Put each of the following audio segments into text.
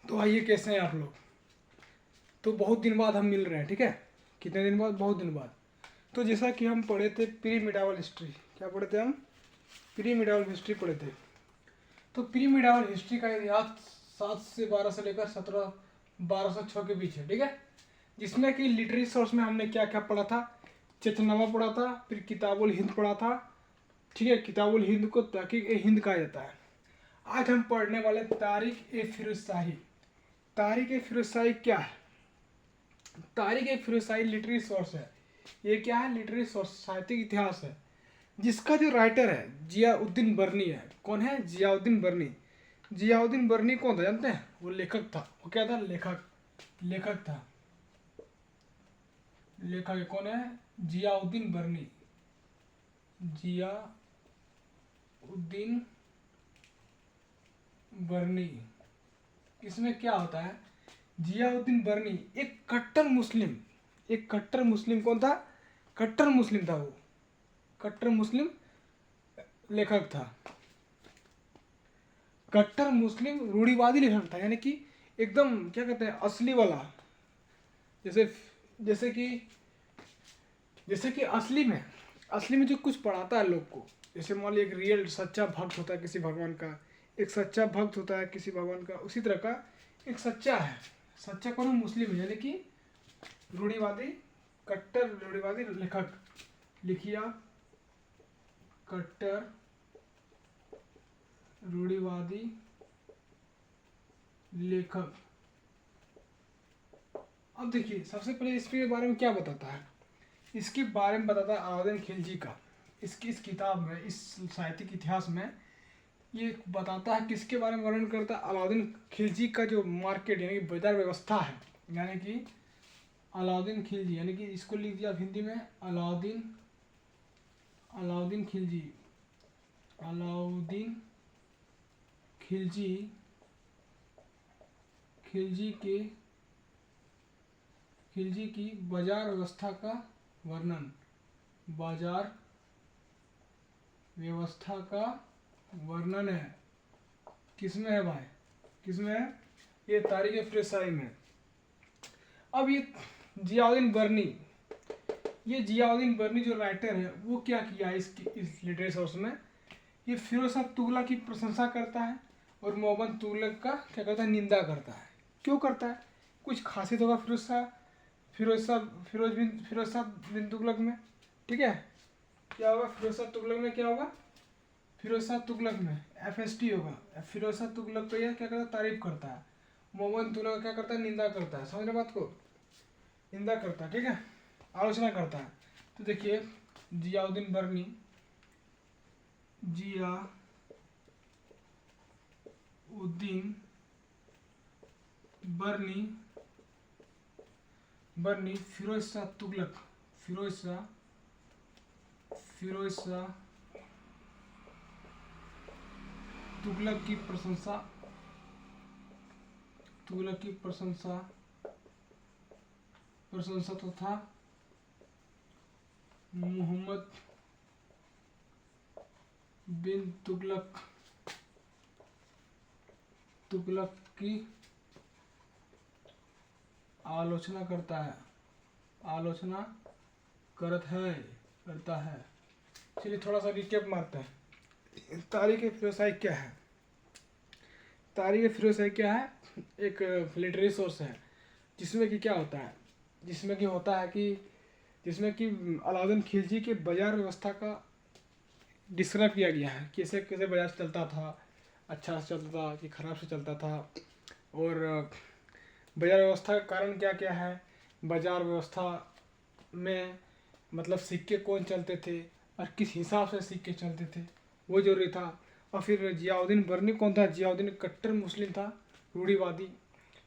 तो आइए, कैसे हैं आप लोग। तो बहुत दिन बाद हम मिल रहे हैं, ठीक है। कितने दिन बाद? बहुत दिन बाद। तो जैसा कि हम पढ़े थे प्री मिडावल हिस्ट्री, क्या पढ़े थे हम? प्री मिडावल हिस्ट्री पढ़े थे। तो प्री मिडावल हिस्ट्री का इतिहास 7 से 12 से लेकर 1206 के बीच है, ठीक है। जिसमें कि लिटरेरी सोर्स में हमने क्या क्या पढ़ा था? चेतनामा पढ़ा था, फिर किताबुल हिंद पढ़ा था, ठीक है। किताबुल हिंद को तहकीक ए हिंद कहा जाता है। आज हम पढ़ने वाले तारिक ए फिरोज शाही। तारिक ए फिरोज शाही क्या है? तारिक ए फिरोज शाही लिटरेरी सोर्स है। ये क्या है? लिटरेरी सोर्स, साहित्यिक इतिहास है, जिसका जो राइटर है जियाउद्दीन बर्नी है। कौन है? जियाउद्दीन बर्नी। जियाउद्दीन बर्नी कौन था जानते हैं? वो लेखक था। वो क्या था? लेखक था। लेखक कौन है? जियाउद्दीन बर्नी। जियाउद्दीन बर्नी। इसमें क्या होता है? जियाउद्दीन बर्नी एक कट्टर मुस्लिम कौन था? कट्टर मुस्लिम था वो। कट्टर मुस्लिम लेखक था। कट्टर मुस्लिम रूढ़िवादी लेखक था, यानी कि एकदम क्या कहते हैं, असली वाला। जैसे जैसे कि असली में जो कुछ पढ़ाता है लोग को। जैसे मान लीजिए एक रियल सच्चा भक्त होता है किसी भगवान का, एक सच्चा भक्त होता है किसी भगवान का, उसी तरह का एक सच्चा है। सच्चा कौन है? मुस्लिम है, यानी कि रूढ़िवादी, कट्टर रूढ़िवादी लेखक। लिखिए आप, कट्टर रूढ़िवादी लेखक। अब देखिए, सबसे पहले इसके बारे में क्या बताता है? इसके बारे में बताता है अलाउद्दीन खिलजी का। इस किताब में, इस साहित्यिक इतिहास में ये बताता है किसके बारे में वर्णन करता है? अलाउद्दीन खिलजी का जो मार्केट यानी कि बाजार व्यवस्था है। यानी कि अलाउद्दीन खिलजी, यानी कि इसको लिख दिया हिंदी में अलाउद्दीन खिलजी। अलाउद्दीन खिलजी की बाजार व्यवस्था का वर्णन। बाजार व्यवस्था का वर्णन है। किसमें है भाई? किसमें है? ये तारीख फिरोज शाही में। अब ये जियाउद्दीन बर्नी जो राइटर है, वो क्या किया इस लिटरेरी सोर्स में? ये फिरोज शाह तुगलक की प्रशंसा करता है और मोहम्मद तुगलक का क्या करता है? निंदा करता है। क्यों करता है? कुछ खासियत होगा फिरोज शाह बिन तुगलक में, ठीक है। क्या होगा फिरोज शाह तुगलक में? क्या होगा फिरोज शाह तुगलक में? FST होगा। फिरोज शाह तुगलक को यह क्या करता है? तारीफ करता है। मोहम्मद तुगलक क्या करता है? निंदा करता है। समझ रहे बात को? निंदा करता है, ठीक है, आलोचना करता है। तो देखिए, जियाउद्दीन बर्नी, जियाउद्दीन बर्नी फिरोज शाह तुगलक की प्रशंसा तथा मोहम्मद बिन तुगलक की आलोचना करता है। चलिए थोड़ा सा रिकेप मारते हैं। तारीख फिरोज शाही क्या है? तारीख फिरोज शाही क्या है? एक लिटरेरी सोर्स है, जिसमें कि क्या होता है? जिसमें कि अलाउद्दीन खिलजी के बाजार व्यवस्था का डिस्क्राइब किया गया है। कैसे कैसे बाजार चलता था, अच्छा से चलता था कि खराब से चलता था, और बाजार व्यवस्था का कारण क्या क्या है। बाजार व्यवस्था में मतलब सिक्के कौन चलते थे और किस हिसाब से सिक्के चलते थे, वो जरूरी था। और फिर जियाउद्दीन बर्नी कौन था? जियाउद्दीन कट्टर मुस्लिम था, रूढ़िवादी,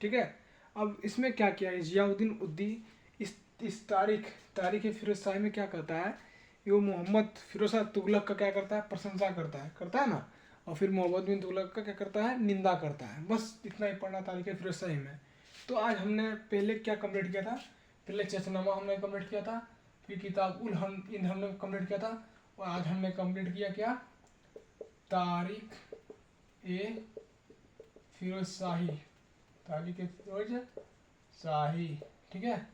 ठीक है। अब इसमें क्या किया है जियाउद्दीन इस तारीख फिरोज शाही में क्या करता है? ये वो मोहम्मद फिरोज शाह तुगलक का क्या करता है? प्रशंसा करता है ना। और फिर मोहम्मद बिन तुगलक का क्या करता है? निंदा करता है। बस इतना ही पढ़ना तारीख फिरोज शाही में। तो आज हमने पहले क्या कंप्लीट किया था? पहले चेतनामा हमने कंप्लीट किया था, फिर किताब उल हिंद हमने कंप्लीट किया था, और आज हमने कंप्लीट किया क्या? तारीख ए फिरोज शाही। ताली के रोज शाही, ठीक है।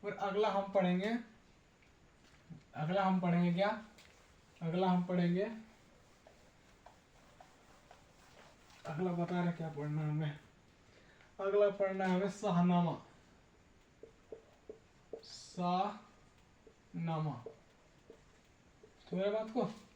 और अगला हम पढ़ेंगे, क्या, अगला हम पढ़ेंगे, अगला बता रहे क्या पढ़ना है हमें, अगला पढ़ना है हमें शाहनामा, शाहनामा, सुन रहे बात को।